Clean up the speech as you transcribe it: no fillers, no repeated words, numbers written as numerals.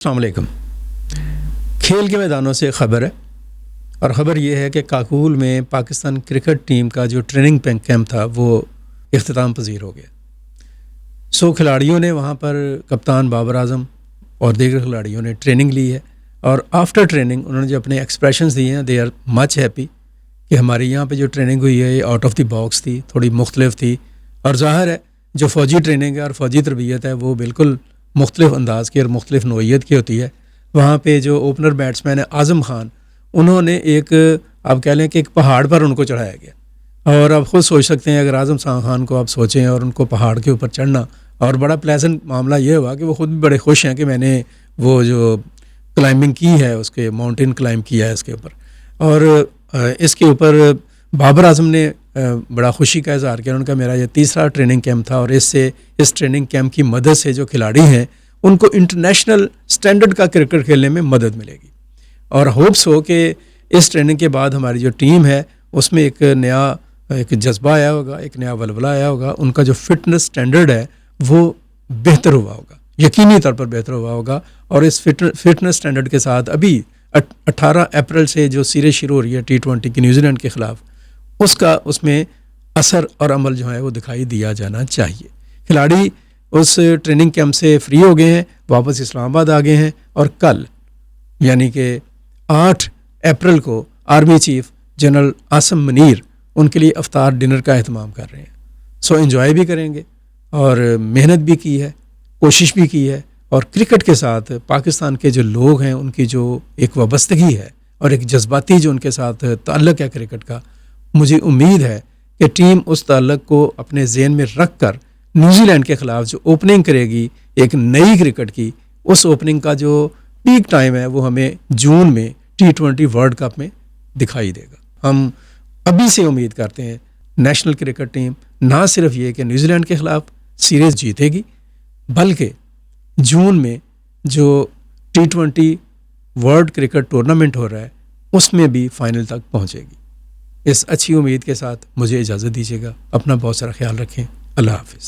السلام علیکم۔ کھیل کے میدانوں سے خبر ہے، اور خبر یہ ہے کہ کاکول میں پاکستان کرکٹ ٹیم کا جو ٹریننگ کیمپ تھا وہ اختتام پذیر ہو گیا۔ کھلاڑیوں نے وہاں پر کپتان بابر اعظم اور دیگر کھلاڑیوں نے ٹریننگ لی ہے، اور آفٹر ٹریننگ انہوں نے جو اپنے ایکسپریشنز دیے ہیں، دے آر مچ ہیپی کہ ہماری یہاں پہ جو ٹریننگ ہوئی ہے یہ آؤٹ آف دی باکس تھی، تھوڑی مختلف تھی، اور ظاہر ہے جو فوجی ٹریننگ ہے اور فوجی تربیت ہے وہ بالکل مختلف انداز کی اور مختلف نوعیت کی ہوتی ہے۔ وہاں پہ جو اوپنر بیٹسمین ہے اعظم خان، انہوں نے ایک آپ کہہ لیں کہ ایک پہاڑ پر ان کو چڑھایا گیا، اور آپ خود سوچ سکتے ہیں اگر اعظم خان کو آپ سوچیں اور ان کو پہاڑ کے اوپر چڑھنا، اور بڑا پلیزنٹ معاملہ یہ ہوا کہ وہ خود بھی بڑے خوش ہیں کہ میں نے وہ جو کلائمبنگ کی ہے اس کے ماؤنٹین کلائمب کیا ہے اس کے اوپر، اور اس کے اوپر بابر اعظم نے بڑا خوشی کا اظہار کیا۔ ان کا میرا یہ تیسرا ٹریننگ کیمپ تھا، اور اس ٹریننگ کیمپ کی مدد سے جو کھلاڑی ہیں ان کو انٹرنیشنل سٹینڈرڈ کا کرکٹ کھیلنے میں مدد ملے گی، اور ہوپس ہو کہ اس ٹریننگ کے بعد ہماری جو ٹیم ہے اس میں ایک نیا جذبہ آیا ہوگا، ایک نیا ولولہ آیا ہوگا، ان کا جو فٹنس سٹینڈرڈ ہے وہ بہتر ہوا ہوگا، یقینی طور پر بہتر ہوا ہوگا۔ اور اس فٹنس سٹینڈرڈ کے ساتھ ابھی 18 اپریل سے جو سیریز شروع ہو رہی ہے T20 کی نیوزی لینڈ کے خلاف، اس میں اثر اور عمل جو ہے وہ دکھائی دیا جانا چاہیے۔ کھلاڑی اس ٹریننگ کیمپ سے فری ہو گئے ہیں، واپس اسلام آباد آ گئے ہیں، اور کل یعنی کہ 8 اپریل کو army chief general Asim Munir ان کے لیے افطار ڈنر کا اہتمام کر رہے ہیں۔ انجوائے بھی کریں گے، اور محنت بھی کی ہے، کوشش بھی کی ہے، اور کرکٹ کے ساتھ پاکستان کے جو لوگ ہیں ان کی جو ایک وابستگی ہے اور ایک جذباتی جو ان کے ساتھ تعلق ہے کرکٹ کا، مجھے امید ہے کہ ٹیم اس تعلق کو اپنے ذہن میں رکھ کر نیوزی لینڈ کے خلاف جو اوپننگ کرے گی ایک نئی کرکٹ کی، اس اوپننگ کا جو پیک ٹائم ہے وہ ہمیں جون میں T20 ورلڈ کپ میں دکھائی دے گا۔ ہم ابھی سے امید کرتے ہیں نیشنل کرکٹ ٹیم نہ صرف یہ کہ نیوزی لینڈ کے خلاف سیریز جیتے گی، بلکہ جون میں جو T20 ورلڈ کرکٹ ٹورنامنٹ ہو رہا ہے اس میں بھی فائنل تک پہنچے گی۔ اس اچھی امید کے ساتھ مجھے اجازت دیجیے گا، اپنا بہت سارا خیال رکھیں، اللہ حافظ۔